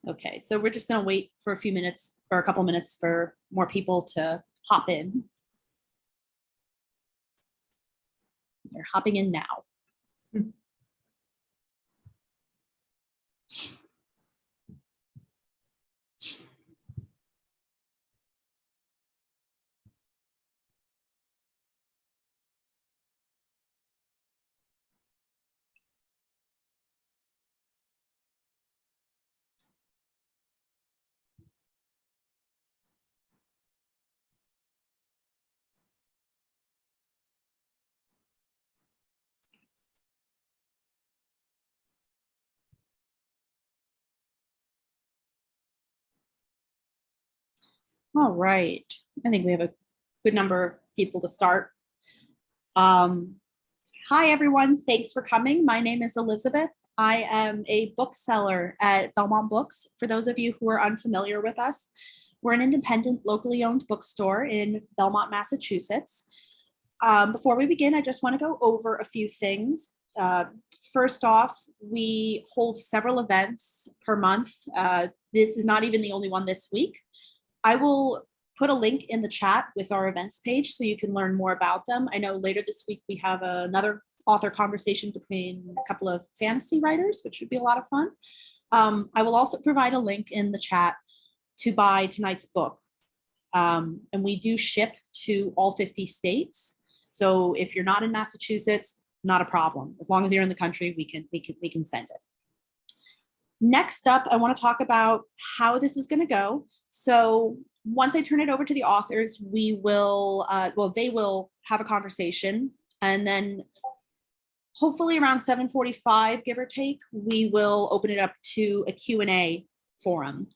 Okay, so we're just gonna wait for a few minutes or a couple minutes for more people to hop in. They're hopping in now. All right, I think we have a good number of people to start. Hi, everyone. Thanks for coming. My name is Elizabeth. I am a bookseller at Belmont Books. For those of you who are unfamiliar with us, we're an independent, locally owned bookstore in Belmont, Massachusetts. Before we begin, I just want to go over a few things. First off, we hold several events per month. This is not even the only one this week. I will put a link in the chat with our events page so you can learn more about them. I know later this week we have another author conversation between a couple of fantasy writers, which would be a lot of fun. I will also provide a link in the chat to buy tonight's book. And we do ship to all 50 states. So if you're not in Massachusetts, not a problem. As long as you're in the country, we can send it. Next up, I want to talk about how this is going to go. So once I turn it over to the authors, we will, they will have a conversation, and then hopefully around 7:45, give or take, we will open it up to a Q&A forum.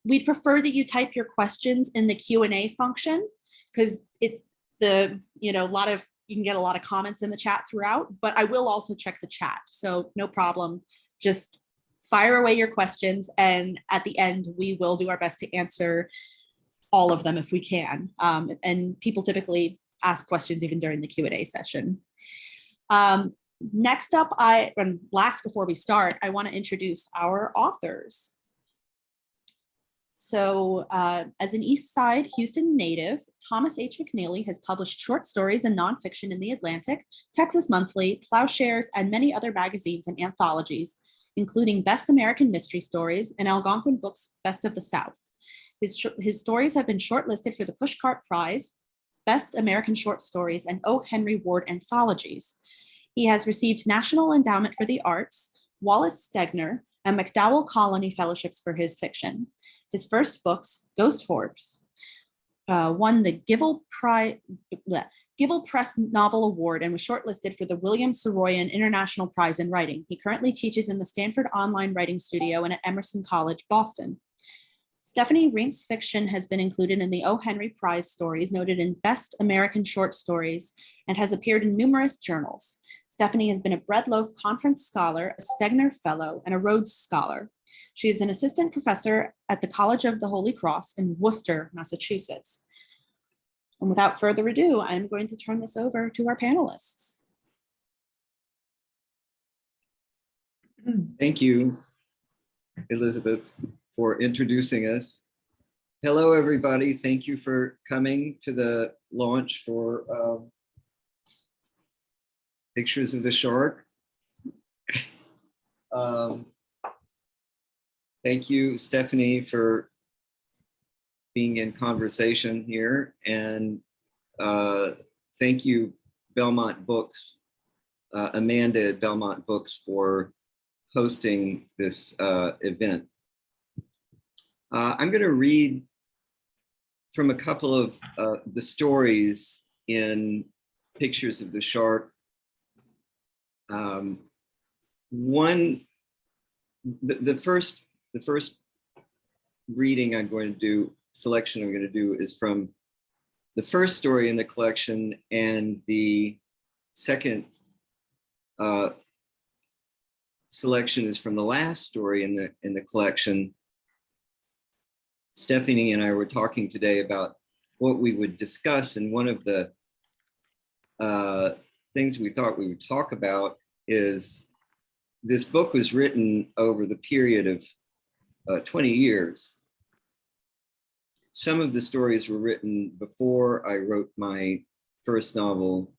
We'd prefer that you type your questions in the Q&A function, because it's you can get a lot of comments in the chat throughout, but I will also check the chat. So no problem. Just fire away your questions, and at the end, we will do our best to answer all of them if we can. And people typically ask questions even during the Q&A session. Next up, and last before we start, I want to introduce our authors. So as an East Side Houston native, Thomas H. McNeely has published short stories and nonfiction in The Atlantic, Texas Monthly, Plowshares, and many other magazines and anthologies, including Best American Mystery Stories and Algonquin Books' Best of the South. His stories have been shortlisted for the Pushcart Prize, Best American Short Stories, and O. Henry Ward anthologies. He has received National Endowment for the Arts, Wallace Stegner, and MacDowell Colony Fellowships for his fiction. His first books, Ghost Horse, won the Givell Press Novel Award and was shortlisted for the William Saroyan International Prize in Writing. He currently teaches in the Stanford Online Writing Studio and at Emerson College, Boston. Stephanie Reents' fiction has been included in the O. Henry Prize stories, noted in Best American Short Stories, and has appeared in numerous journals. Stephanie has been a Breadloaf Conference Scholar, a Stegner Fellow, and a Rhodes Scholar. She is an assistant professor at the College of the Holy Cross in Worcester, Massachusetts. And without further ado, I'm going to turn this over to our panelists. Thank you, Elizabeth, for introducing us. Hello, everybody. Thank you for coming to the launch for Pictures of the Shark. Thank you, Stephanie, for being in conversation here. And thank you, Belmont Books, Amanda at Belmont Books, for hosting this event. I'm going to read from a couple of the stories in Pictures of the Shark. The first reading I'm going to do, selection I'm going to do, is from the first story in the collection, and the second selection is from the last story in the collection. Stephanie and I were talking today about what we would discuss, and one of the things we thought we would talk about is this book was written over the period of 20 years. Some of the stories were written before I wrote my first novel,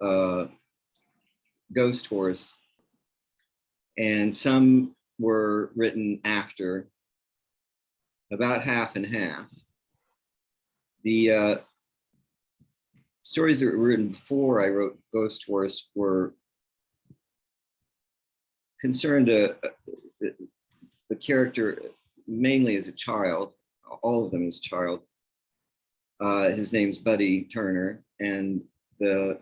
Ghost Horse, and some were written after, about half and half. The stories that were written before I wrote Ghost Horse were concerned the character mainly as a child, all of them as a child. His name's Buddy Turner, and the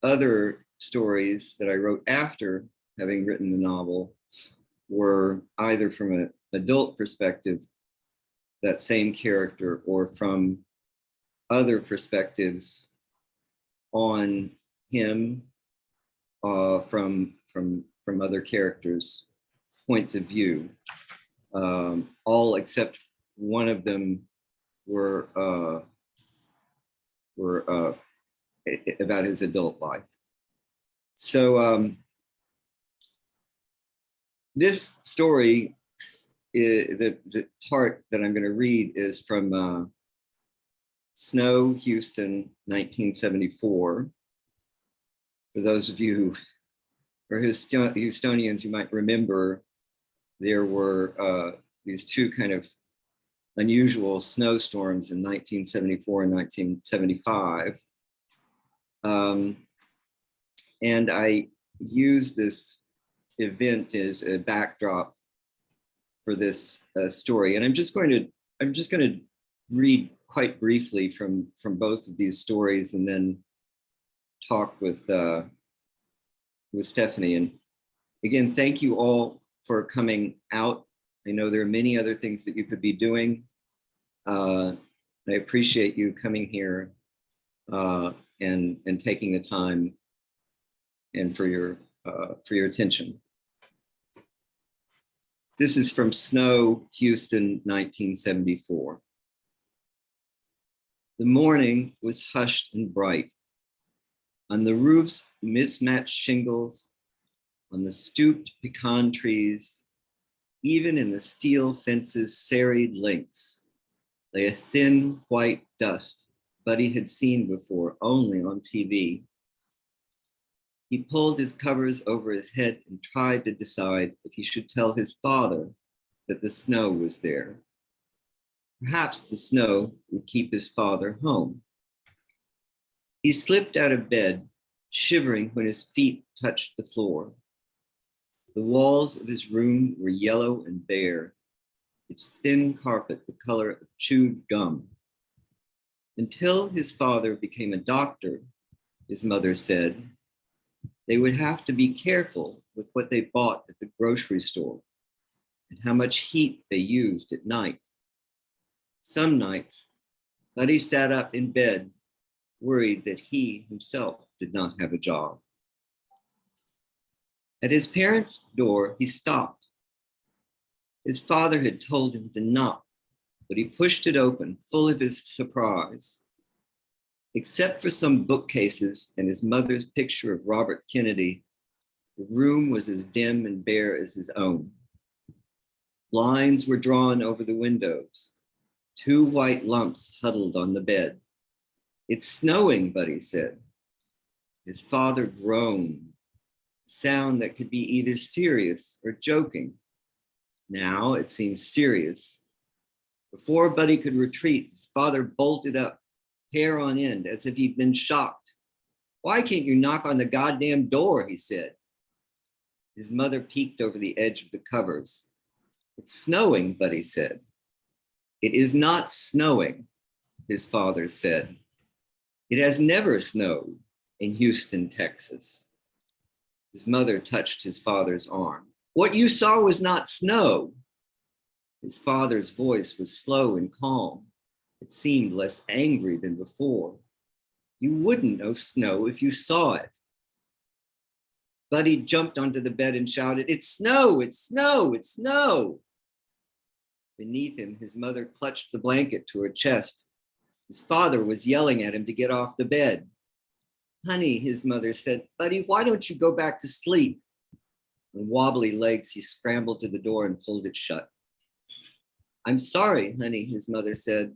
other stories that I wrote after having written the novel were either from an adult perspective, that same character, or from other perspectives on him, from other characters' points of view. All except one of them were about his adult life. So this story, the part that I'm going to read is from Snow, Houston, 1974. For those of you who are Houstonians, you might remember there were these two kind of unusual snowstorms in 1974 and 1975. And I used this event as a backdrop for this story. And I'm just going to read quite briefly from both of these stories, and then talk with Stephanie. And again, thank you all for coming out. I know there are many other things that you could be doing. I appreciate you coming here and taking the time, and for your attention. This is from Snow, Houston, 1974. The morning was hushed and bright. On the roof's mismatched shingles, on the stooped pecan trees, even in the steel fence's serried links, lay a thin white dust Buddy had seen before only on TV. He pulled his covers over his head and tried to decide if he should tell his father that the snow was there. Perhaps the snow would keep his father home. He slipped out of bed, shivering when his feet touched the floor. The walls of his room were yellow and bare, its thin carpet the color of chewed gum. Until his father became a doctor, his mother said, they would have to be careful with what they bought at the grocery store and how much heat they used at night. Some nights, Buddy sat up in bed, worried that he himself did not have a job. At his parents' door, he stopped. His father had told him to knock, but he pushed it open, full of his surprise. Except for some bookcases and his mother's picture of Robert Kennedy, the room was as dim and bare as his own. Blinds were drawn over the windows. 2 white lumps huddled on the bed. It's snowing, Buddy said. His father groaned, a sound that could be either serious or joking. Now it seemed serious. Before Buddy could retreat, his father bolted up, hair on end, as if he'd been shocked. Why can't you knock on the goddamn door, he said. His mother peeked over the edge of the covers. It's snowing, Buddy said. It is not snowing, his father said. It has never snowed in Houston, Texas. His mother touched his father's arm. What you saw was not snow. His father's voice was slow and calm. It seemed less angry than before. You wouldn't know snow if you saw it. Buddy jumped onto the bed and shouted, it's snow, it's snow, it's snow. Beneath him, his mother clutched the blanket to her chest. His father was yelling at him to get off the bed. Honey, his mother said, Buddy, why don't you go back to sleep? On wobbly legs, he scrambled to the door and pulled it shut. I'm sorry, honey, his mother said.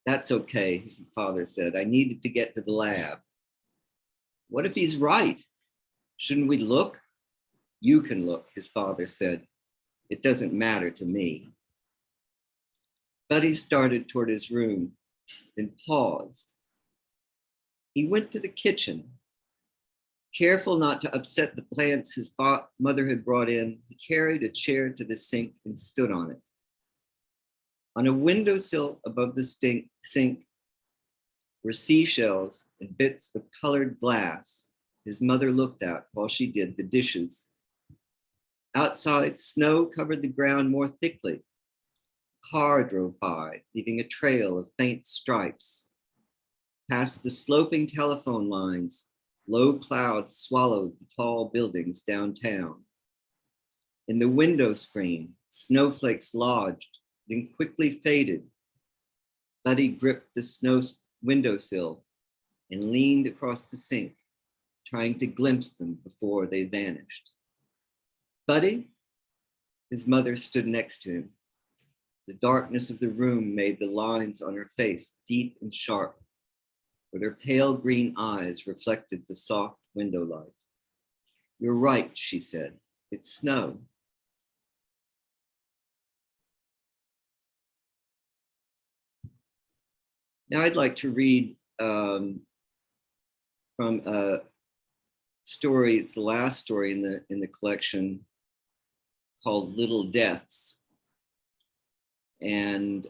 That's okay, his father said. I needed to get to the lab. What if he's right? Shouldn't we look? You can look, his father said. It doesn't matter to me. Buddy started toward his room, then paused. He went to the kitchen. Careful not to upset the plants his mother had brought in, he carried a chair to the sink and stood on it. On a windowsill above the sink were seashells and bits of colored glass his mother looked at while she did the dishes. Outside, snow covered the ground more thickly. A car drove by, leaving a trail of faint stripes. Past the sloping telephone lines, low clouds swallowed the tall buildings downtown. In the window screen, snowflakes lodged, then quickly faded. Buddy gripped the snow windowsill and leaned across the sink, trying to glimpse them before they vanished. Buddy? His mother stood next to him. The darkness of the room made the lines on her face deep and sharp, but her pale green eyes reflected the soft window light. You're right, she said. It's snow. Now I'd like to read from a story. It's the last story in the collection called Little Deaths. And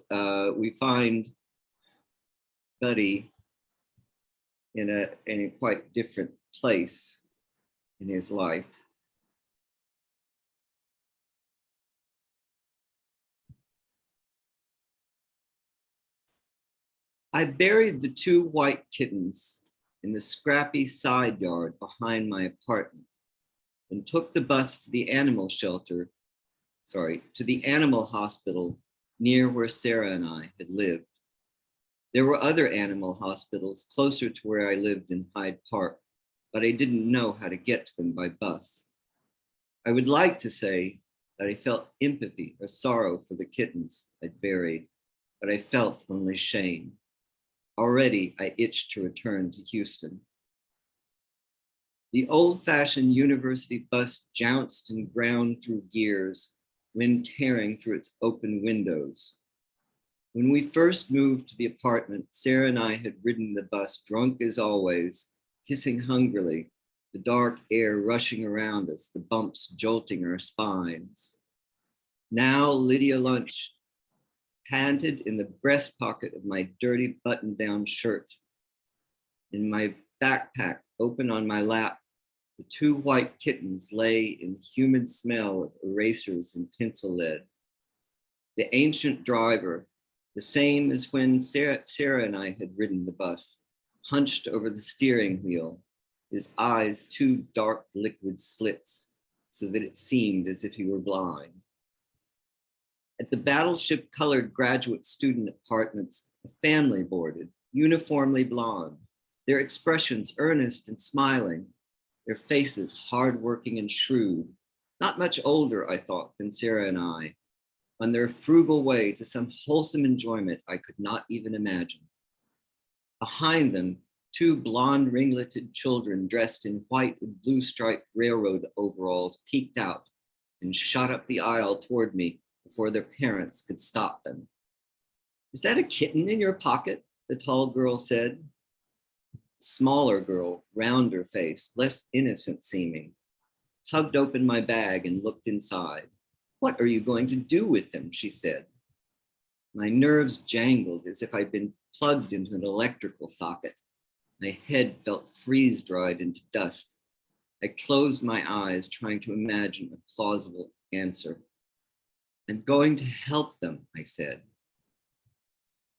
we find Buddy in a quite different place in his life. I buried the 2 white kittens in the scrappy side yard behind my apartment and took the bus to the animal hospital near where Sarah and I had lived. There were other animal hospitals closer to where I lived in Hyde Park, but I didn't know how to get to them by bus. I would like to say that I felt empathy or sorrow for the kittens I'd buried, but I felt only shame. Already, I itched to return to Houston. The old-fashioned university bus jounced and ground through gears, wind tearing through its open windows. When we first moved to the apartment, Sarah and I had ridden the bus, drunk as always, kissing hungrily, the dark air rushing around us, the bumps jolting our spines. Now Lydia Lunch panted in the breast pocket of my dirty button-down shirt. In my backpack open on my lap, the 2 white kittens lay in the humid smell of erasers and pencil lead. The ancient driver, the same as when Sarah and I had ridden the bus, hunched over the steering wheel, his eyes 2 dark liquid slits, so that it seemed as if he were blind. At the battleship-colored graduate student apartments, a family boarded, uniformly blonde, their expressions earnest and smiling, their faces hardworking and shrewd, not much older, I thought, than Sarah and I, on their frugal way to some wholesome enjoyment I could not even imagine. Behind them, 2 blonde ringleted children dressed in white and blue striped railroad overalls peeked out and shot up the aisle toward me before their parents could stop them. Is that a kitten in your pocket? The tall girl said. Smaller girl, rounder face, less innocent seeming, tugged open my bag and looked inside. What are you going to do with them? She said. My nerves jangled as if I'd been plugged into an electrical socket. My head felt freeze-dried into dust. I closed my eyes, trying to imagine a plausible answer. I'm going to help them, I said.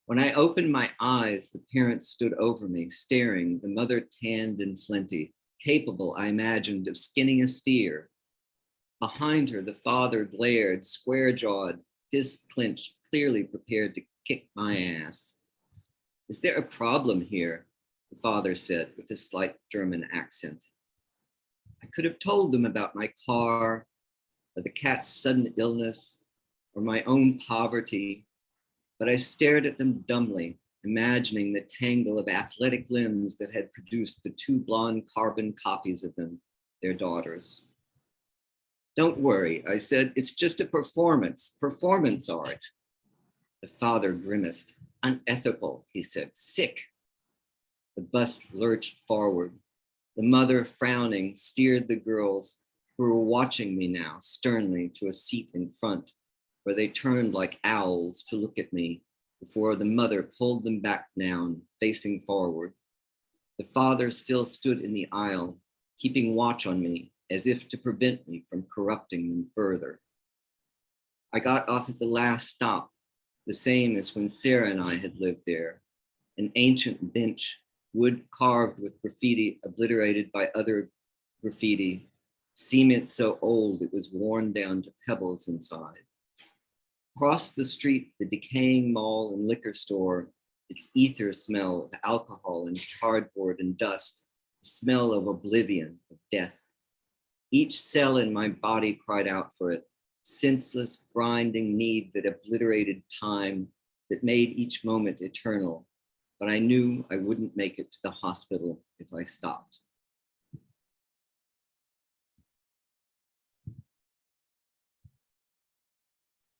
When I opened my eyes, the parents stood over me, staring, the mother tanned and flinty, capable, I imagined, of skinning a steer. Behind her, the father glared, square-jawed, fists clenched, clearly prepared to kick my ass. Is there a problem here? The father said with a slight German accent. I could have told them about my car, or the cat's sudden illness, or my own poverty, but I stared at them dumbly, imagining the tangle of athletic limbs that had produced the two blonde carbon copies of them, their daughters. Don't worry, I said, it's just a performance art. The father grimaced. Unethical, he said, sick. The bus lurched forward. The mother, frowning, steered the girls, who were watching me now sternly, to a seat in front, where they turned like owls to look at me before the mother pulled them back down, facing forward. The father still stood in the aisle, keeping watch on me, as if to prevent me from corrupting them further. I got off at the last stop, the same as when Sarah and I had lived there, an ancient bench, wood carved with graffiti obliterated by other graffiti, cement so old it was worn down to pebbles inside. Across the street, the decaying mall and liquor store, its ether smell of alcohol and cardboard and dust, the smell of oblivion, of death. Each cell in my body cried out for it, senseless, grinding need that obliterated time, that made each moment eternal. But I knew I wouldn't make it to the hospital if I stopped.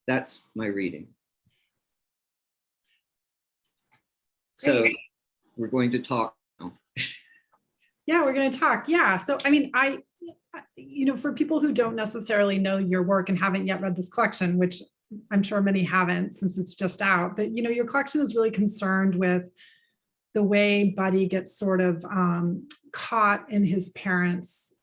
That's my reading. So we're going to talk now. Yeah, we're going to talk. Yeah. So, I mean, for people who don't necessarily know your work and haven't yet read this collection, which I'm sure many haven't since it's just out, but, your collection is really concerned with the way Buddy gets sort of caught in his parents'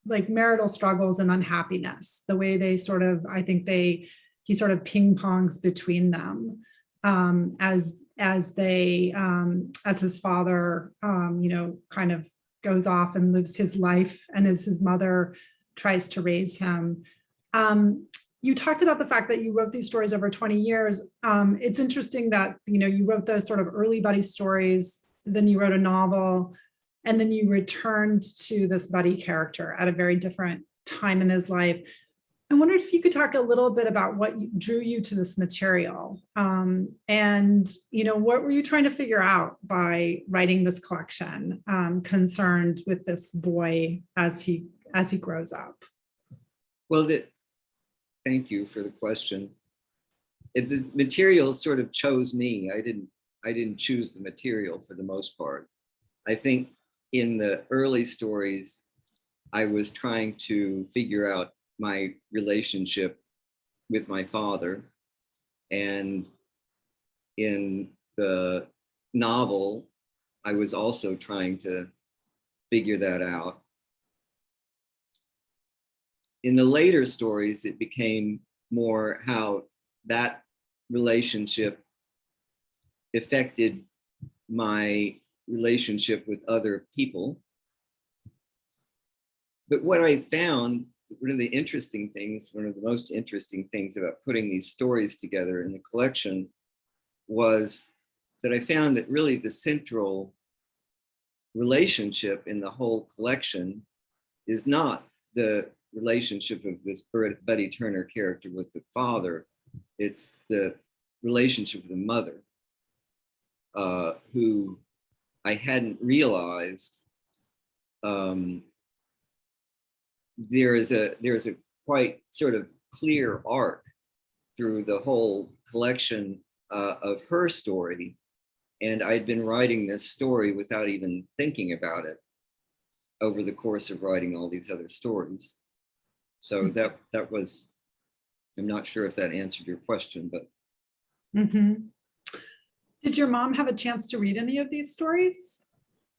like marital struggles and unhappiness, the way they sort of, I think he sort of ping pongs between them as his father, kind of goes off and lives his life, and as his mother tries to raise him. You talked about the fact that you wrote these stories over 20 years. It's interesting that, you wrote those sort of early Buddy stories, then you wrote a novel, and then you returned to this Buddy character at a very different time in his life. I wondered if you could talk a little bit about what drew you to this material, and what were you trying to figure out by writing this collection, concerned with this boy as he grows up. Well, thank you for the question. If the material sort of chose me, I didn't choose the material for the most part. I think in the early stories, I was trying to figure out my relationship with my father. And in the novel, I was also trying to figure that out. In the later stories, it became more how that relationship affected my relationship with other people. But what I found, one of the most interesting things about putting these stories together in the collection was that I found that really the central relationship in the whole collection is not the relationship of this Buddy Turner character with the father. It's the relationship with the mother, who I hadn't realized. There is a quite sort of clear arc through the whole collection of her story, and I'd been writing this story without even thinking about it over the course of writing all these other stories. So that was, I'm not sure if that answered your question, but. Mm-hmm. Did your mom have a chance to read any of these stories?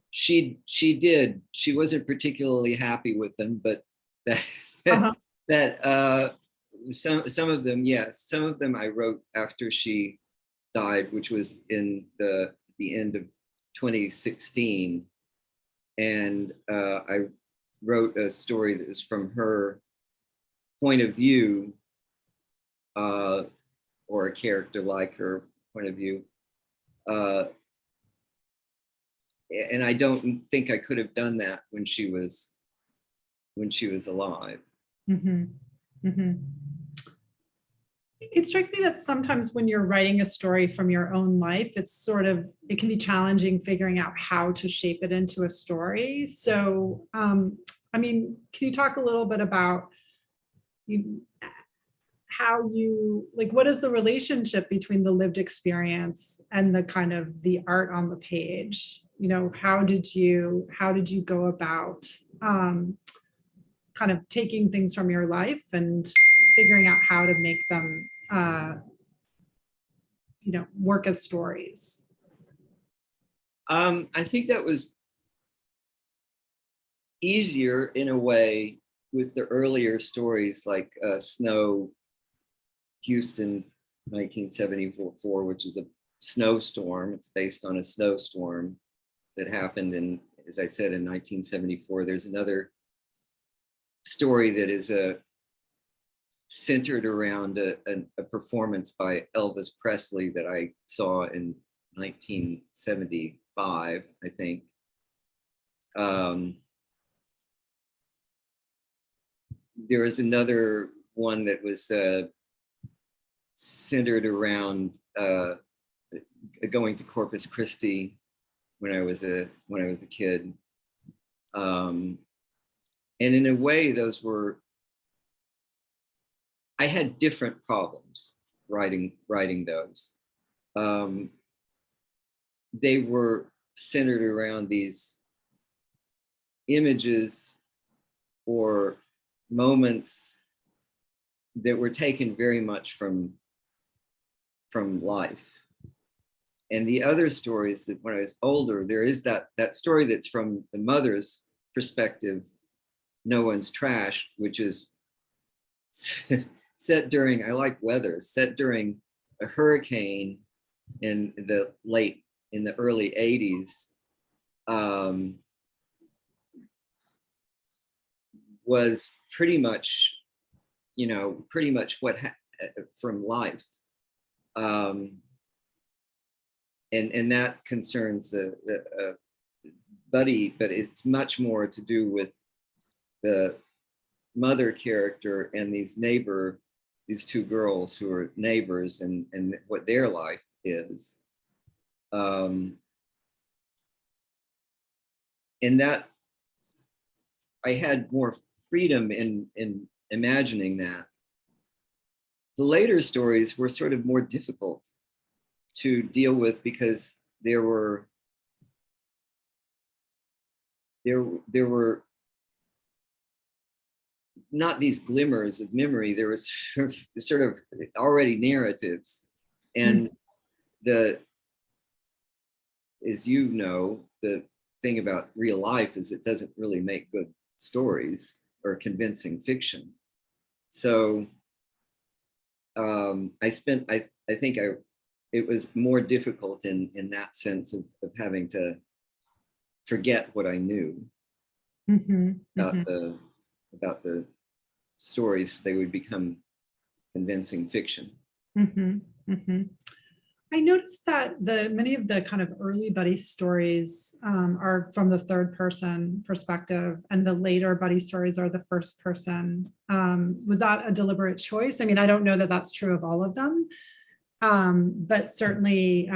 She did. She wasn't particularly happy with them, but some of them, yes, some of them I wrote after she died, which was in the end of 2016, and I wrote a story that was from her point of view, or a character like her point of view. And I don't think I could have done that when she was alive. Mm-hmm. Mhm. It strikes me that sometimes when you're writing a story from your own life, it can be challenging figuring out how to shape it into a story. So, I mean, can you talk a little bit about you, how you, like, what is the relationship between the lived experience and the kind of the art on the page? You know, how did you go about kind of taking things from your life and figuring out how to make them work as stories? I think that was easier in a way with the earlier stories like Snow, Houston, 1974, which is a snowstorm. It's based on a snowstorm that happened in, as I said, in 1974. There's another story that is centered around a performance by Elvis Presley that I saw in 1975, I think. There was another one that was centered around going to Corpus Christi when I was a kid, and in a way, I had different problems writing those. They were centered around these images or moments that were taken very much from life. And the other stories that when I was older, there is that story that's from the mother's perspective, No One's Trash, which is set during, I like weather, set during a hurricane in the early 80s, was pretty much what from life. And that concerns Buddy, but it's much more to do with the mother character and these two girls who are neighbors and what their life is. And that I had more freedom in imagining that. The later stories were sort of more difficult to deal with because there were not these glimmers of memory. There was sort of already narratives, and as you know, the thing about real life is it doesn't really make good stories or convincing fiction. So it was more difficult in that sense of having to forget what I knew about the stories. They would become convincing fiction. I noticed that many of the kind of early Buddy stories are from the third person perspective, and the later Buddy stories are the first person. Was that a deliberate choice? I mean, I don't know that that's true of all of them, but certainly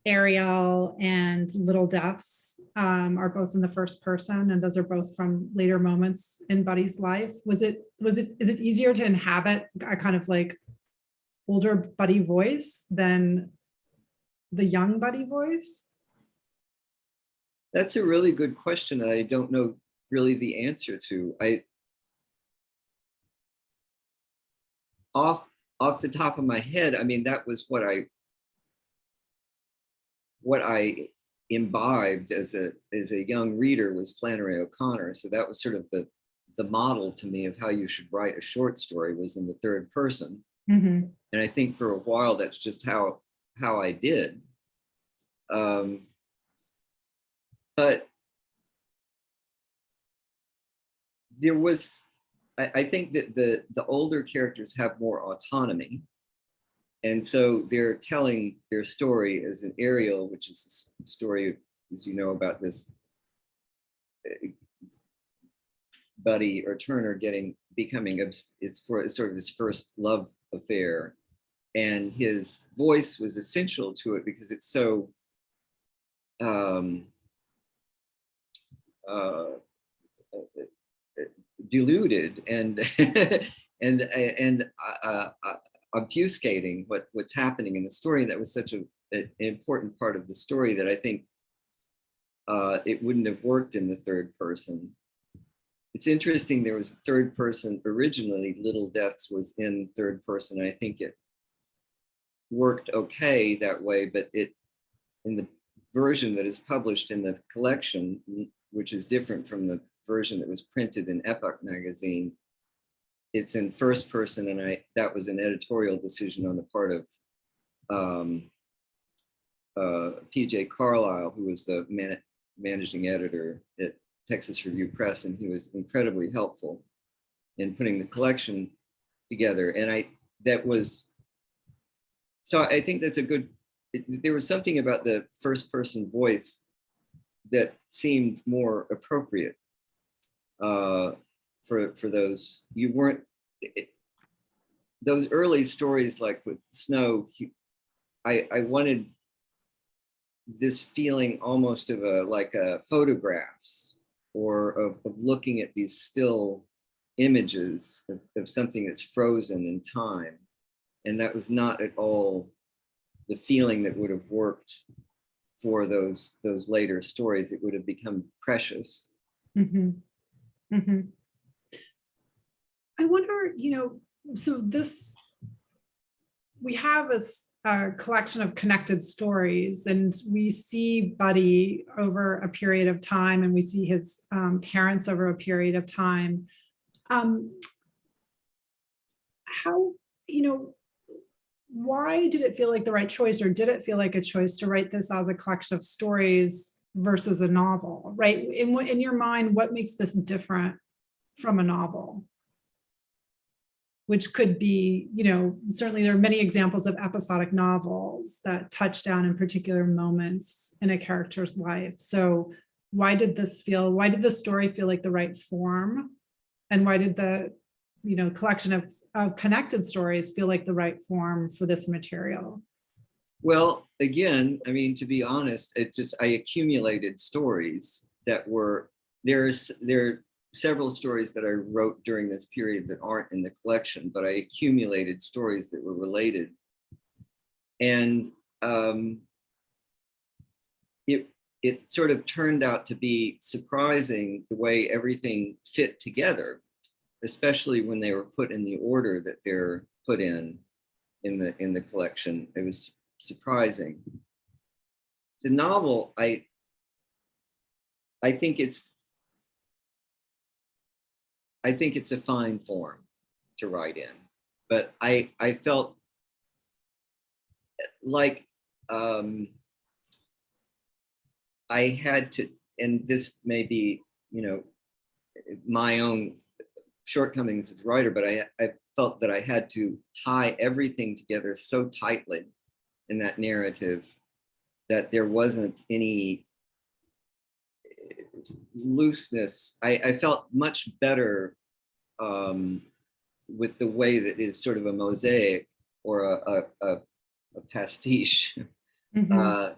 Ariel and Little Deaths are both in the first person, and those are both from later moments in Buddy's life. Is it easier to inhabit a kind of like older Buddy voice than the young Buddy voice? That's a really good question that I don't know really the answer to. Off the top of my head, I mean, that was what I imbibed as a young reader was Flannery O'Connor. So that was sort of the model to me of how you should write a short story, was in the third person. And I think for a while that's just how I did. But there was, I think that the older characters have more autonomy. And so they're telling their story as an Ariel, which is the story, as you know, about this Buddy or Turner it's for sort of his first love affair. And his voice was essential to it because it's so diluted and and obfuscating what's happening in the story. That was such an important part of the story that I think it wouldn't have worked in the third person. It's interesting, there was a third person originally. Little Deaths was in third person. I think it worked okay that way, but it, in the version that is published in the collection, which is different from the version that was printed in Epoch magazine, it's in first person, and that was an editorial decision on the part of PJ Carlisle, who was the managing editor at Texas Review Press, and he was incredibly helpful in putting the collection together. And I think that's a good, there was something about the first person voice that seemed more appropriate for those. You weren't, those early stories like with Snow, I wanted this feeling almost of like photographs, or of looking at these still images of something that's frozen in time. And that was not at all the feeling that would have worked for those later stories. It would have become precious. Mm-hmm. Mm-hmm. I wonder, so we have a collection of connected stories, and we see Buddy over a period of time, and we see his parents over a period of time. How, why did it feel like the right choice, or did it feel like a choice to write this as a collection of stories versus a novel, right? In your mind, what makes this different from a novel? Which could be, certainly there are many examples of episodic novels that touch down in particular moments in a character's life. So why did this story feel like the right form? And why did the, collection of connected stories feel like the right form for this material? Well, again, I mean, to be honest, I accumulated stories that were, there are several stories that I wrote during this period that aren't in the collection, but I accumulated stories that were related. And it sort of turned out to be surprising the way everything fit together, especially when they were put in the order that they're put in the collection. It was surprising. The novel, I think it's a fine form to write in, but I felt like I had to, and this may be, my own shortcomings as a writer, but I felt that I had to tie everything together so tightly in that narrative that there wasn't any looseness. I felt much better with the way that is sort of a mosaic or a pastiche. Mm-hmm.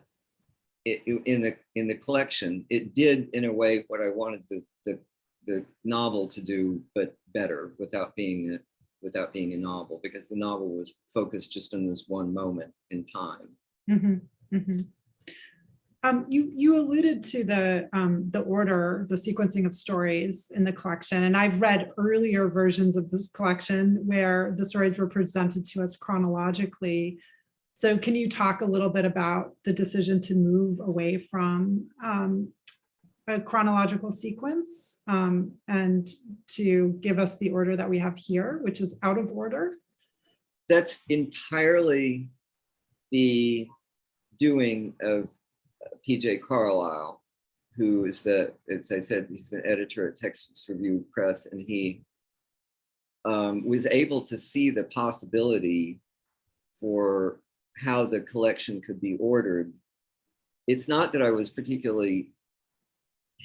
In the collection. It did in a way what I wanted the novel to do, but better, without being a novel, because the novel was focused just on this one moment in time. Mm-hmm. Mm-hmm. You alluded to the order, the sequencing of stories in the collection, and I've read earlier versions of this collection where the stories were presented to us chronologically. So can you talk a little bit about the decision to move away from a chronological sequence and to give us the order that we have here, which is out of order? That's entirely the doing of PJ Carlisle, who is as I said, he's an editor at Texas Review Press, and he was able to see the possibility for how the collection could be ordered. It's not that I was particularly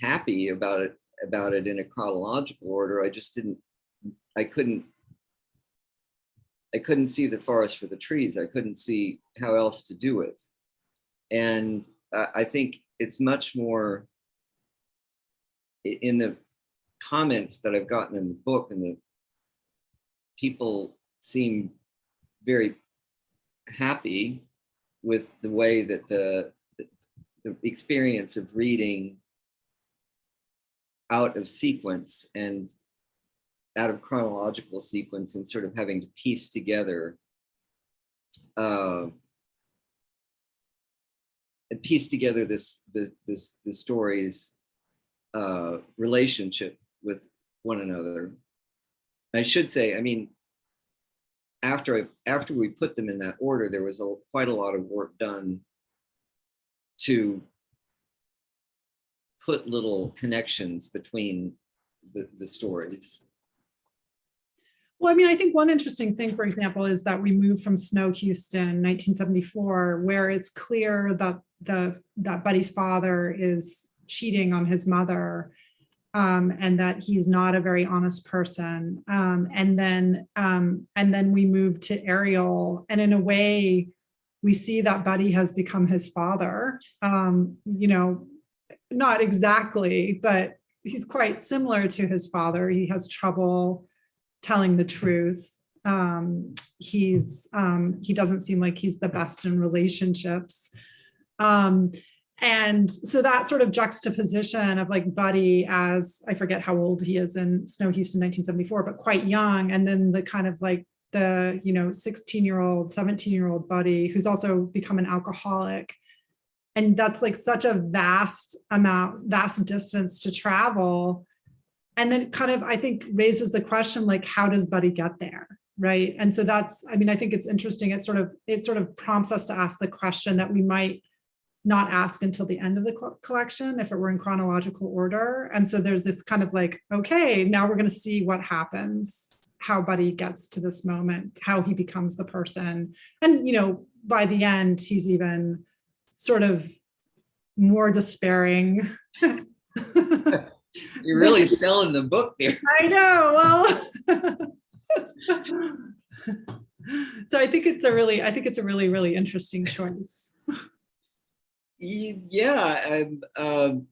happy about it about it in a chronological order. I just didn't, I couldn't see the forest for the trees. I couldn't see how else to do it. And I think it's much more in the comments that I've gotten in the book, and the people seem very happy with the way that the experience of reading out of sequence and out of chronological sequence and sort of having to piece together the story's relationship with one another. I should say, I mean, after we put them in that order, there was quite a lot of work done to put little connections between the stories. Well, I mean, I think one interesting thing, for example, is that we moved from Snow Houston, 1974, where it's clear that that Buddy's father is cheating on his mother, and that he's not a very honest person. And then we moved to Ariel, and in a way, we see that Buddy has become his father. You know, not exactly, but he's quite similar to his father. He has trouble telling the truth. He doesn't seem like he's the best in relationships. And so that sort of juxtaposition of like Buddy as, I forget how old he is in Snow Houston 1974, but quite young. And then the kind of like the, 16-year-old, 17-year-old Buddy, who's also become an alcoholic. And that's like such a vast distance to travel. And then kind of, I think, raises the question, like, how does Buddy get there? Right. And so that's, I mean, I think it's interesting. It sort of prompts us to ask the question that we might not ask until the end of the collection if it were in chronological order. And so there's this kind of like, okay, now we're going to see what happens, how Buddy gets to this moment, how he becomes the person. And, by the end, he's even sort of more despairing. You're really selling the book there. I know. Well, so I think it's a really, really interesting choice. Yeah, I'm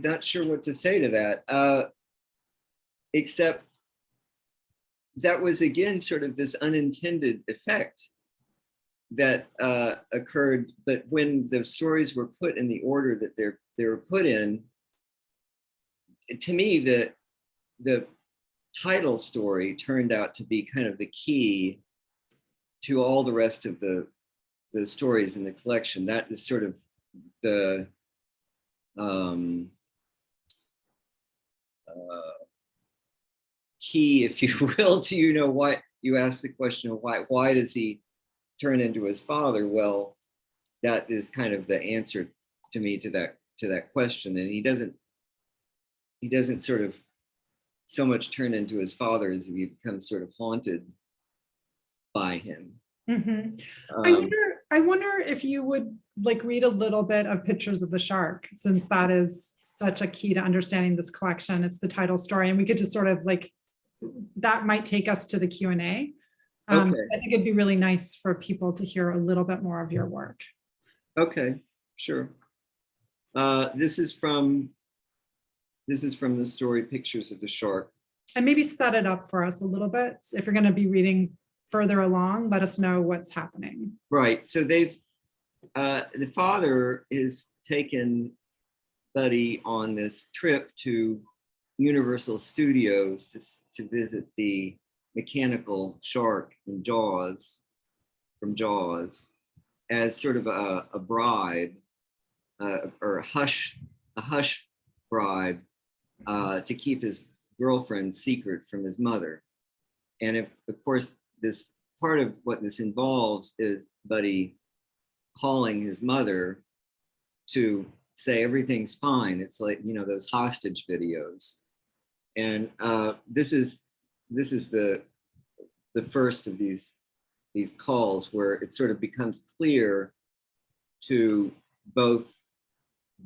not sure what to say to that, except that was, again, sort of this unintended effect that occurred. But when the stories were put in the order that they were put in, to me, the title story turned out to be kind of the key to all the rest of the stories in the collection. That is sort of the key, if you will, to why you asked the question of why does he turn into his father? Well, that is kind of the answer to me to that question. And he doesn't sort of so much turn into his father as he becomes sort of haunted by him. Mm-hmm. I wonder if you would like read a little bit of Pictures of the Shark, since that is such a key to understanding this collection. It's the title story, and we could just sort of like, that might take us to the Q&A. Okay. I think it'd be really nice for people to hear a little bit more of your work. Okay, sure. This is from the story Pictures of the Shark. And maybe set it up for us a little bit. If you're going to be reading further along, let us know what's happening. Right. So the father is taken Buddy on this trip to Universal Studios to visit the mechanical shark in Jaws, from Jaws, as sort of a bribe, or a hush bribe, to keep his girlfriend's secret from his mother. And of course, this part of what this involves is Buddy calling his mother to say everything's fine. It's like, those hostage videos. And this is the first of these calls where it sort of becomes clear to both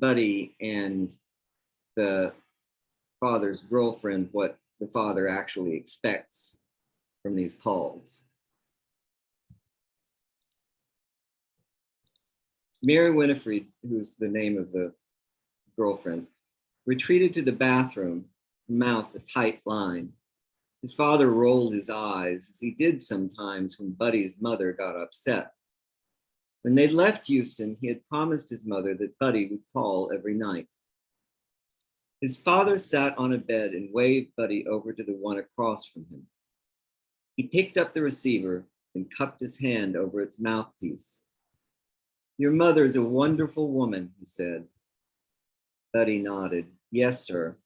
Buddy and the father's girlfriend what the father actually expects from these calls. Mary Winifred, who's the name of the girlfriend, retreated to the bathroom, mouth a tight line. His father rolled his eyes, as he did sometimes when Buddy's mother got upset. When they left Houston, he had promised his mother that Buddy would call every night. His father sat on a bed and waved Buddy over to the one across from him. He picked up the receiver and cupped his hand over its mouthpiece. "Your mother's a wonderful woman," he said. Buddy nodded. "Yes, sir.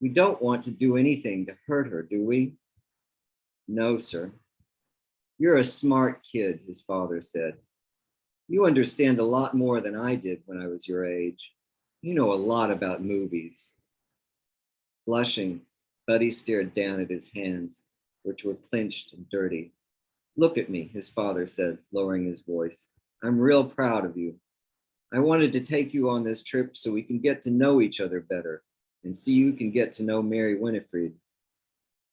We don't want to do anything to hurt her, do we?" "No, sir." "You're a smart kid," his father said. "You understand a lot more than I did when I was your age. You know a lot about movies." Blushing, Buddy stared down at his hands, which were clenched and dirty. "Look at me," his father said, lowering his voice. "I'm real proud of you. I wanted to take you on this trip so we can get to know each other better and so you can get to know Mary Winifred.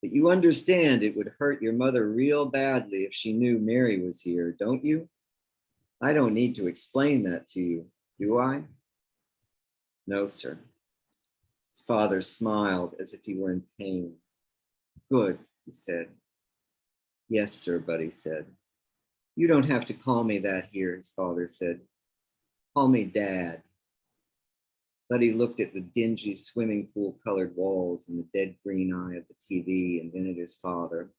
But you understand it would hurt your mother real badly if she knew Mary was here, don't you? I don't need to explain that to you, do I?" "No, sir." His father smiled as if he were in pain. "Good," he said. "Yes, sir," Buddy said. "You don't have to call me that here," his father said. "Call me Dad." Buddy looked at the dingy swimming pool colored walls and the dead green eye of the TV and then at his father.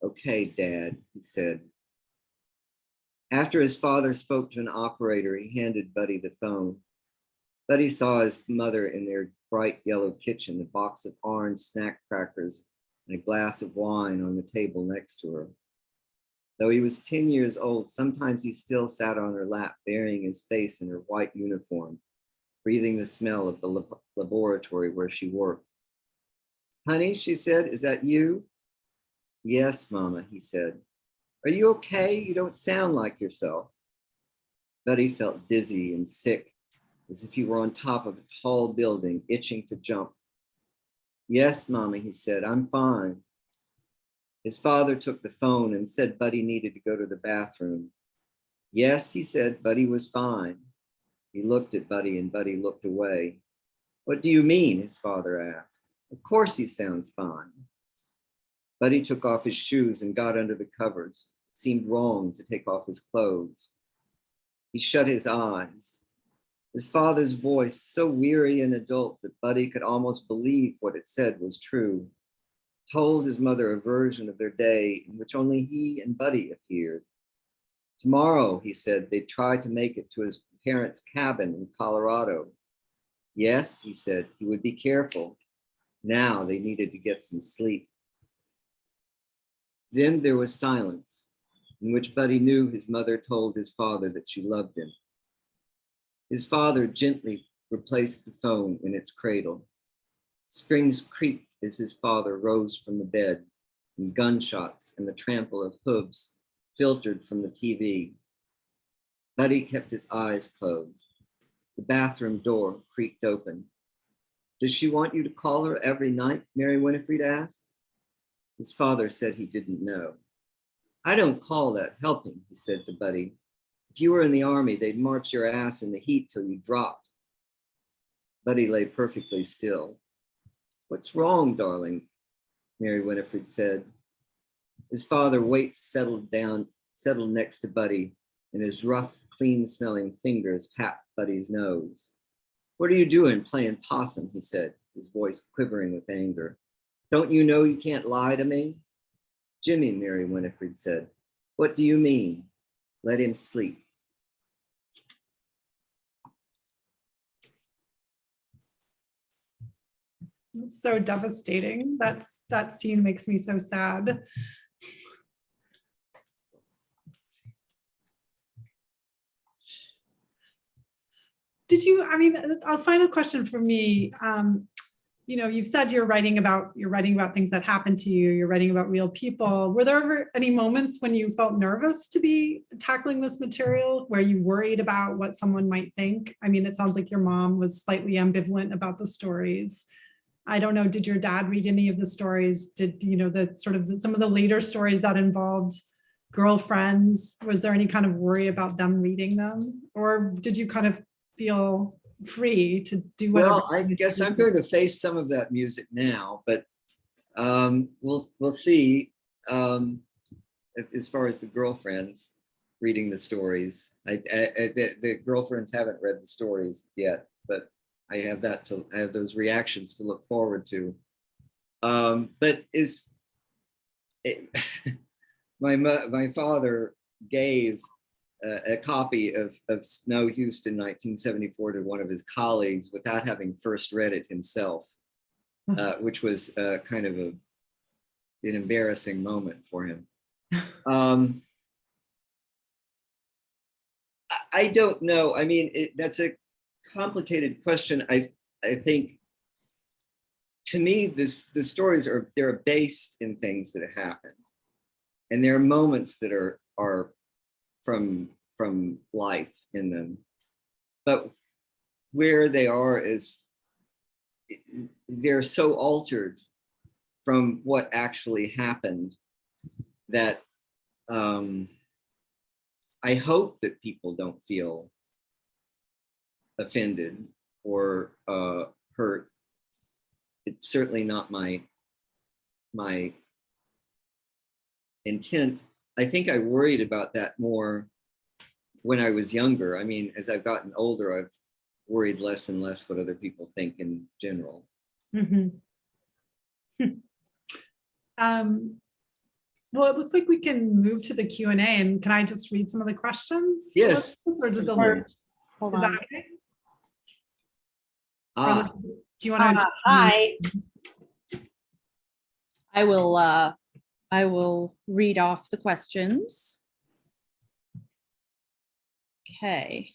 "Okay, Dad," he said. After his father spoke to an operator, he handed Buddy the phone. Buddy saw his mother in their bright yellow kitchen, a box of orange snack crackers and a glass of wine on the table next to her. Though he was 10 years old, sometimes he still sat on her lap, burying his face in her white uniform, breathing the smell of the laboratory where she worked. "Honey," she said, "is that you?" "Yes, Mama," he said. "Are you okay? You don't sound like yourself." Buddy felt dizzy and sick, as if he were on top of a tall building, itching to jump. "Yes, Mama," he said, "I'm fine." His father took the phone and said Buddy needed to go to the bathroom. "Yes," he said, "Buddy was fine." He looked at Buddy and Buddy looked away. "What do you mean?" his father asked. "Of course he sounds fine." Buddy took off his shoes and got under the covers. It seemed wrong to take off his clothes. He shut his eyes. His father's voice, so weary and adult that Buddy could almost believe what it said was true, told his mother a version of their day in which only he and Buddy appeared. Tomorrow, he said, they'd try to make it to his parents' cabin in Colorado. Yes, he said, he would be careful. Now they needed to get some sleep. Then there was silence, in which Buddy knew his mother told his father that she loved him. His father gently replaced the phone in its cradle. Springs creaked as his father rose from the bed, and gunshots and the trample of hooves filtered from the TV. Buddy kept his eyes closed. The bathroom door creaked open. "Does she want you to call her every night?" Mary Winifred asked. His father said he didn't know. "I don't call that helping," he said to Buddy. "If you were in the army, they'd march your ass in the heat till you dropped." Buddy lay perfectly still. "What's wrong, darling?" Mary Winifred said. His father weight settled next to Buddy, and his rough, clean-smelling fingers tapped Buddy's nose. "What are you doing playing possum?" he said, his voice quivering with anger. "Don't you know you can't lie to me?" "Jimmy," Mary Winifred said, "what do you mean? Let him sleep." It's so devastating. That scene makes me so sad. Did you, I mean, a final question for me. you know, you've said you're writing about things that happened to you, you're writing about real people. Were there ever any moments when you felt nervous to be tackling this material, where you worried about what someone might think? I mean, it sounds like your mom was slightly ambivalent about the stories. I don't know, did your dad read any of the stories? Did, you know, the sort of some of the later stories that involved girlfriends, was there any kind of worry about them reading them? Or did you kind of feel free to do whatever? Well, I guess I'm going to face some of that music now, but we'll see. As far as the girlfriends reading the stories, the girlfriends haven't read the stories yet, but I have those reactions to look forward to. But my father gave a copy of Snow Houston 1974 to one of his colleagues without having first read it himself, which was kind of an embarrassing moment for him. I don't know. I mean, that's a complicated question. I think, to me, the stories they're based in things that have happened, and there are moments that are from life in them, but where they are is they're so altered from what actually happened that I hope that people don't feel offended or hurt. It's certainly not my intent. I think I worried about that more when I was younger. I mean, as I've gotten older, I've worried less and less what other people think in general. Mm-hmm. Well, it looks like we can move to the Q&A, and can I just read some of the questions? Yes. Or does Hold is on. that okay? Ah, Do you want to? Hi. I will read off the questions. Okay.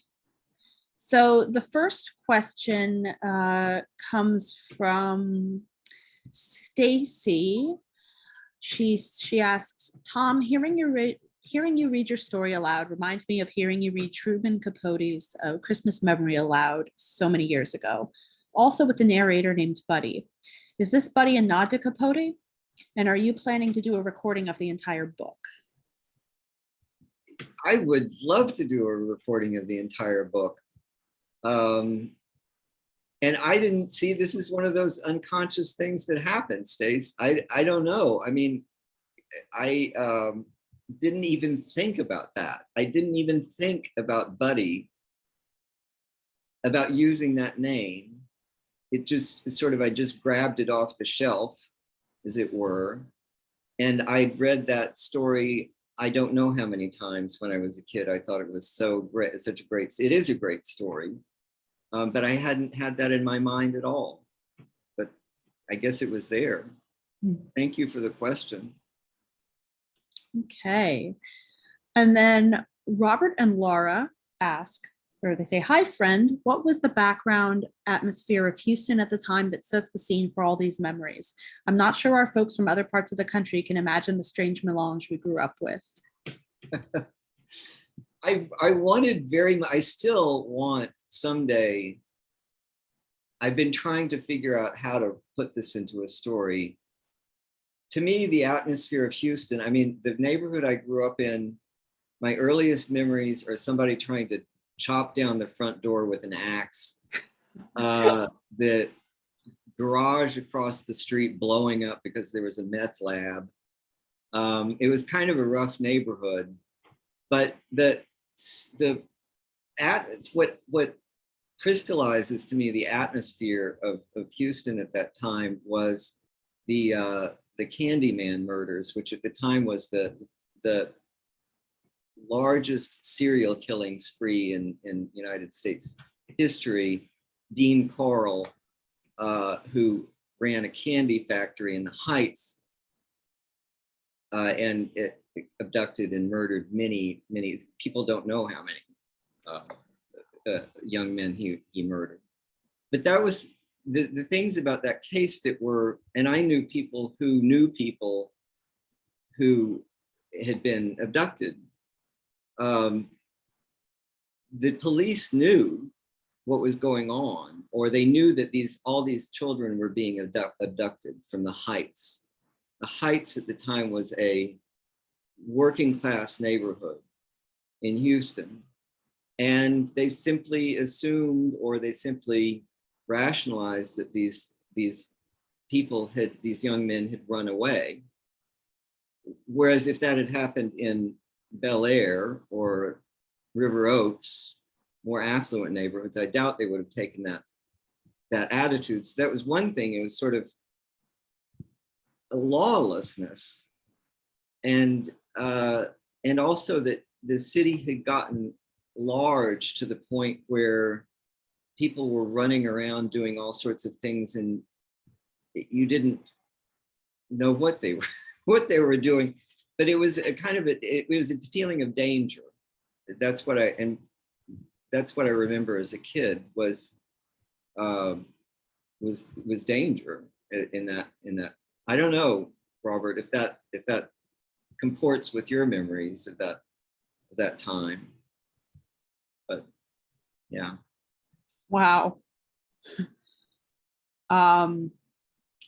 So the first question comes from Stacy. She asks, Tom, hearing you read your story aloud reminds me of hearing you read Truman Capote's Christmas Memory aloud so many years ago, also with the narrator named Buddy. Is this Buddy a nod to Capote? And are you planning to do a recording of the entire book? I would love to do a recording of the entire book. And I didn't see, this is one of those unconscious things that happen, Stace. I don't know. I mean, I didn't even think about that. I didn't even think about Buddy, about using that name. It just sort of, I just grabbed it off the shelf, as it were. And I'd read that story, I don't know how many times when I was a kid. I thought it was so great, it is a great story. But I hadn't had that in my mind at all. But I guess it was there. Thank you for the question. Okay. And then Robert and Laura ask, or they say, hi, friend, what was the background atmosphere of Houston at the time that sets the scene for all these memories? I'm not sure our folks from other parts of the country can imagine the strange melange we grew up with. I wanted very much, I still want someday, I've been trying to figure out how to put this into a story. To me, the atmosphere of Houston, I mean, the neighborhood I grew up in, my earliest memories are somebody trying to chop down the front door with an axe, the garage across the street blowing up because there was a meth lab. It was kind of a rough neighborhood, but what crystallizes to me the atmosphere of Houston at that time was the Candyman murders, which at the time was the largest serial killing spree in United States history. Dean Corll, who ran a candy factory in the Heights, and it abducted and murdered many people. Don't know how many young men he murdered. But that was the things about that case that were, and I knew people who had been abducted. The police knew what was going on, or they knew that all these children were being abducted from the Heights. The Heights at the time was a working class neighborhood in Houston. And they simply assumed, or they simply rationalized that these young men had run away. Whereas if that had happened in Bel Air or River Oaks, more affluent neighborhoods, I doubt they would have taken that attitude. So that was one thing. It was sort of a lawlessness, and also that the city had gotten large to the point where people were running around doing all sorts of things, and you didn't know what they were doing. But it was it was a feeling of danger. That's what I remember as a kid was danger in that. I don't know, Robert, if that comports with your memories of that time. But yeah. Wow.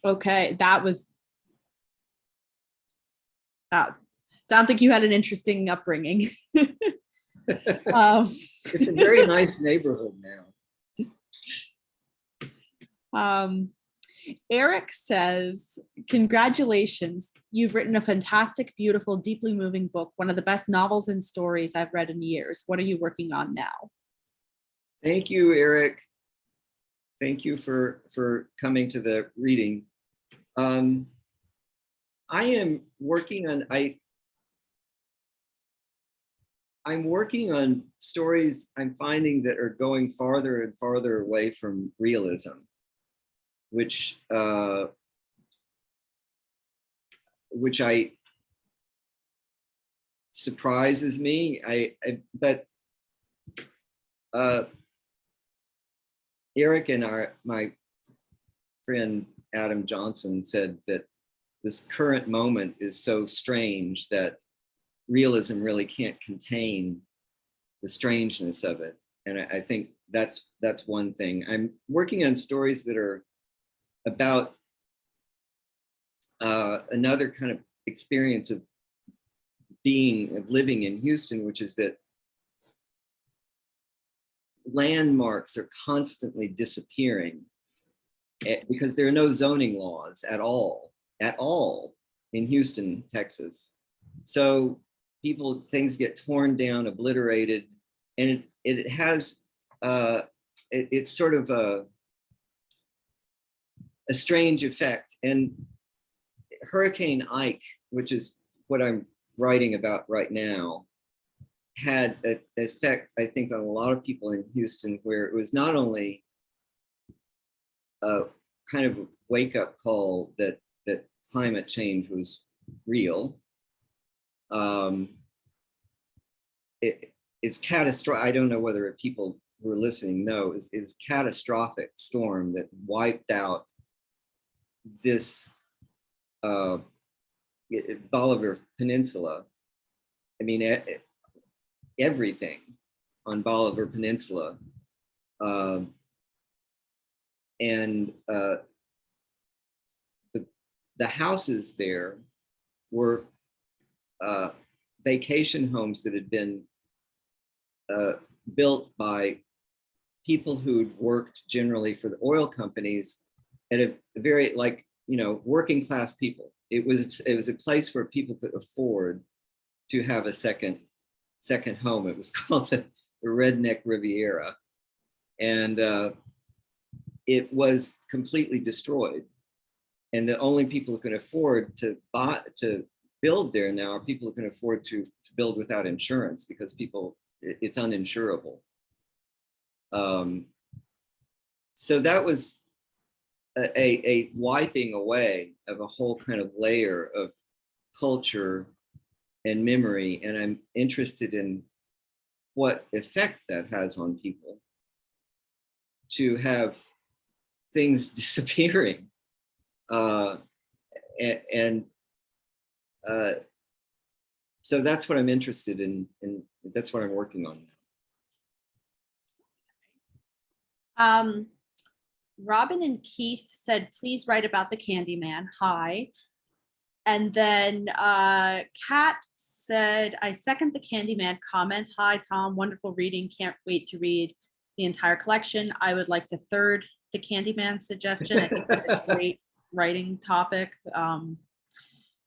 Okay, that sounds like you had an interesting upbringing. It's a very nice neighborhood now. Eric says, congratulations. You've written a fantastic, beautiful, deeply moving book, one of the best novels and stories I've read in years. What are you working on now? Thank you, Eric. Thank you for coming to the reading. I am working on, I'm working on stories I'm finding that are going farther and farther away from realism, which surprises me. But Eric and my friend Adam Johnson said that this current moment is so strange that realism really can't contain the strangeness of it. And I think that's one thing. I'm working on stories that are about another kind of experience of living in Houston, which is that landmarks are constantly disappearing because there are no zoning laws at all in Houston, Texas. So things get torn down, obliterated, and it has it's sort of a strange effect. And Hurricane Ike, which is what I'm writing about right now, had an effect, I think, on a lot of people in Houston, where it was not only a kind of a wake-up call that climate change was real. It's catastrophic. I don't know whether people who are listening know, is catastrophic storm that wiped out this Bolivar Peninsula. I mean, everything on Bolivar Peninsula. And the houses there were vacation homes that had been built by people who'd worked generally for the oil companies at a very, working class people. It was a place where people could afford to have a second home. It was called the Redneck Riviera, and it was completely destroyed. And the only people who can afford to build there now are people who can afford to build without insurance, because it's uninsurable. So that was a wiping away of a whole kind of layer of culture and memory. And I'm interested in what effect that has on people, to have things disappearing. And so that's what I'm interested in, and that's what I'm working on now. Robin and Keith said, please write about the Candyman. Hi. And then Kat said, I second the Candyman comment. Hi, Tom. Wonderful reading. Can't wait to read the entire collection. I would like to third the Candyman suggestion. I think it's a great writing topic.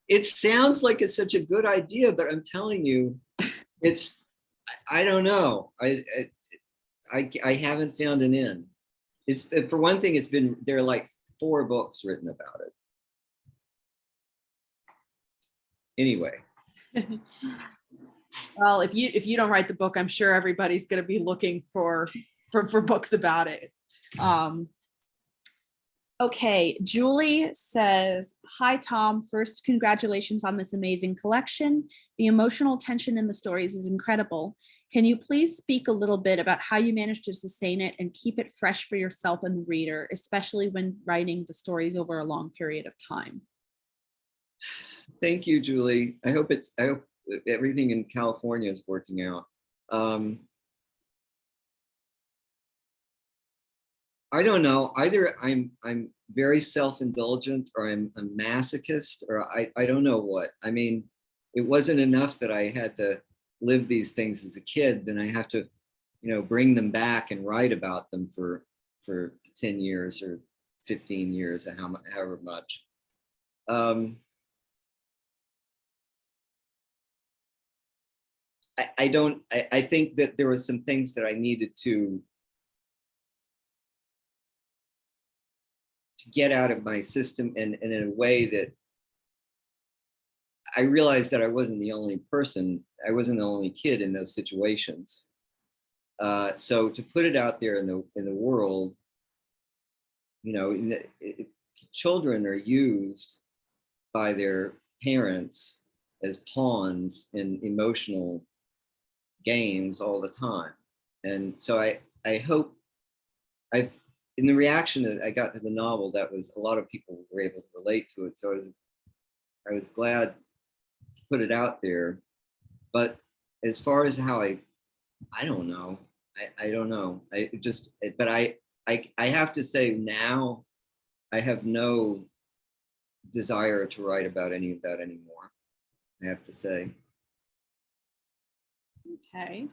It sounds like it's such a good idea, but I'm telling you, I don't know. I haven't found an end. It's, for one thing, there are like 4 books written about it. Anyway. Well, if you don't write the book, I'm sure everybody's going to be looking for books about it. Okay, Julie says, hi, Tom. First, congratulations on this amazing collection. The emotional tension in the stories is incredible. Can you please speak a little bit about how you manage to sustain it and keep it fresh for yourself and the reader, especially when writing the stories over a long period of time? Thank you, Julie. I hope everything in California is working out. I don't know. Either I'm very self-indulgent, or I'm a masochist, or I don't know what. I mean, it wasn't enough that I had to live these things as a kid, then I have to, bring them back and write about them for 10 years or 15 years, or however much. I think that there were some things that I needed to get out of my system, and in a way that I realized that I wasn't the only person, I wasn't the only kid in those situations. So to put it out there in the world, children are used by their parents as pawns in emotional games all the time. And so I hope in the reaction that I got to the novel, that was a lot of people were able to relate to it. So I was glad to put it out there. But as far as how I don't know. I don't know. But I have to say now, I have no desire to write about any of that anymore, I have to say. Okay.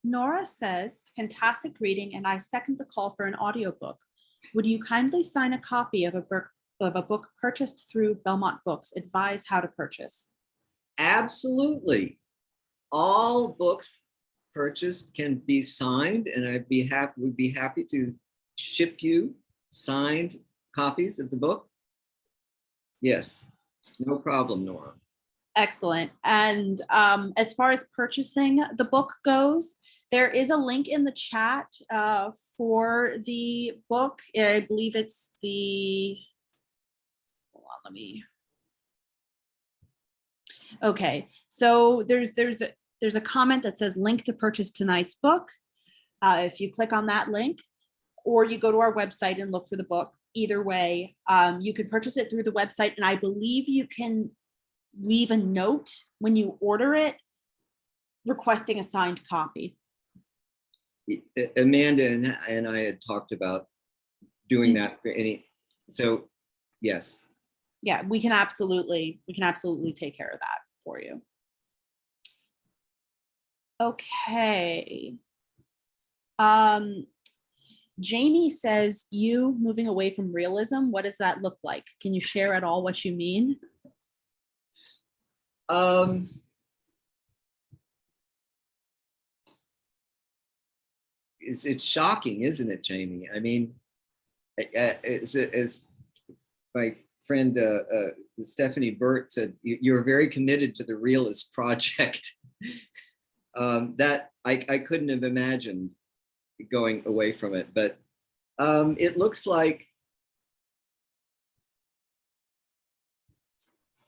Nora says, fantastic reading, and I second the call for an audiobook. Would you kindly sign a copy of a book purchased through Belmont Books? Advise how to purchase. Absolutely. All books purchased can be signed, and would be happy to ship you signed copies of the book. Yes, no problem, Nora. Excellent. And as far as purchasing the book goes, there is a link in the chat for the book. I believe it's hold on, let me. Okay, so there's a comment that says link to purchase tonight's book. If you click on that link, or you go to our website and look for the book, either way, you can purchase it through the website, and I believe you can leave a note when you order it requesting a signed copy. Amanda and I had talked about doing that for so yes. Yeah, we can absolutely take care of that for you. Okay. Jamie says, you moving away from realism, what does that look like? Can you share at all what you mean? It's shocking, isn't it, Jamie? I mean, as my friend Stephanie Burt said, you're very committed to the realist project. That I couldn't have imagined going away from it, but it looks like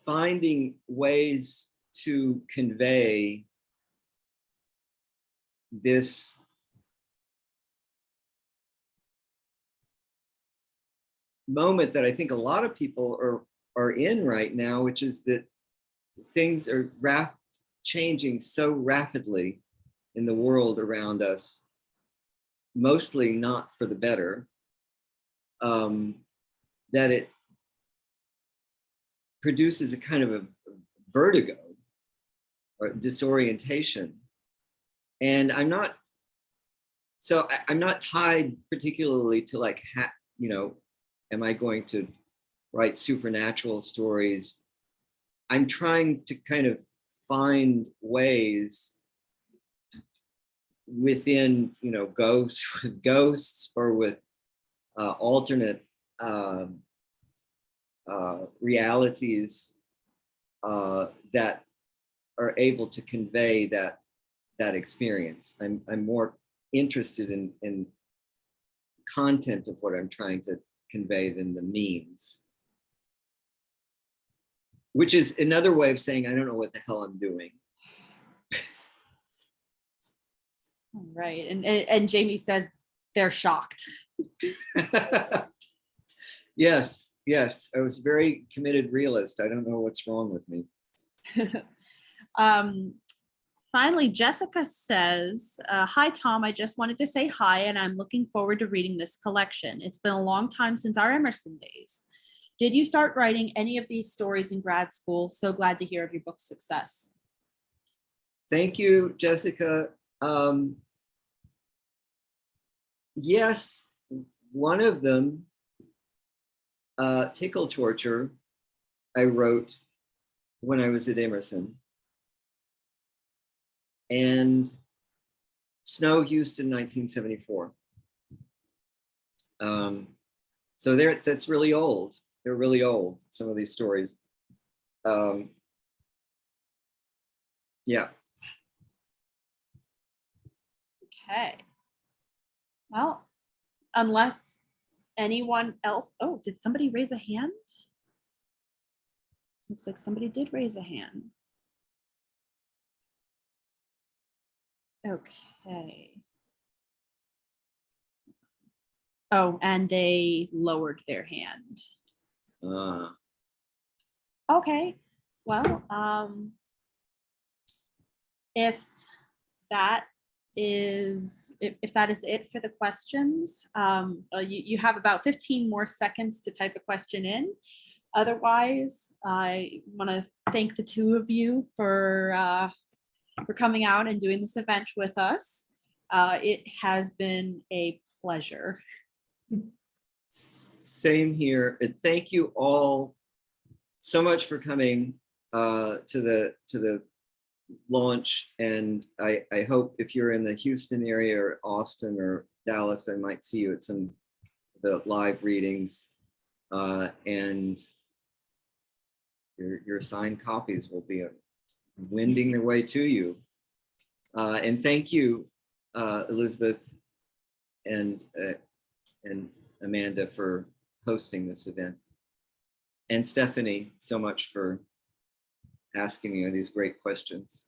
finding ways to convey this moment that I think a lot of people are in right now, which is that things are changing so rapidly in the world around us, mostly not for the better, that it produces a kind of a vertigo or disorientation. And I'm not tied particularly to like, am I going to write supernatural stories? I'm trying to kind of find ways within, ghosts or with alternate realities that are able to convey that experience. I'm more interested in content of what I'm trying to convey than the means, which is another way of saying I don't know what the hell I'm doing. Right, and Jamie says they're shocked. Yes, I was a very committed realist. I don't know what's wrong with me. Finally, Jessica says, hi, Tom. I just wanted to say hi, and I'm looking forward to reading this collection. It's been a long time since our Emerson days. Did you start writing any of these stories in grad school? So glad to hear of your book's success. Thank you, Jessica. Yes, one of them, Tickle Torture, I wrote when I was at Emerson. And Snow Houston, 1974. So that's really old. They're really old, some of these stories. Yeah. Okay. Well, unless anyone else, oh, did somebody raise a hand? Looks like somebody did raise a hand. Okay. Oh, and they lowered their hand. Okay. Well, if that is it for the questions, you have about 15 more seconds to type a question in. Otherwise, I want to thank the two of you for coming out and doing this event with us. It has been a pleasure. Same here. And thank you all so much for coming to the launch. And I hope if you're in the Houston area or Austin or Dallas, I might see you at some of the live readings. And your signed copies will be wending their way to you. And thank you, Elizabeth and Amanda, for hosting this event. And Stephanie, so much for asking me these great questions.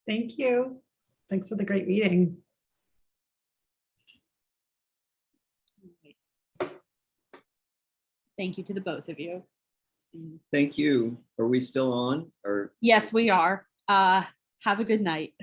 Thank you. Thanks for the great reading. Thank you to the both of you. Thank you. Are we still on? Or yes, we are. Have a good night.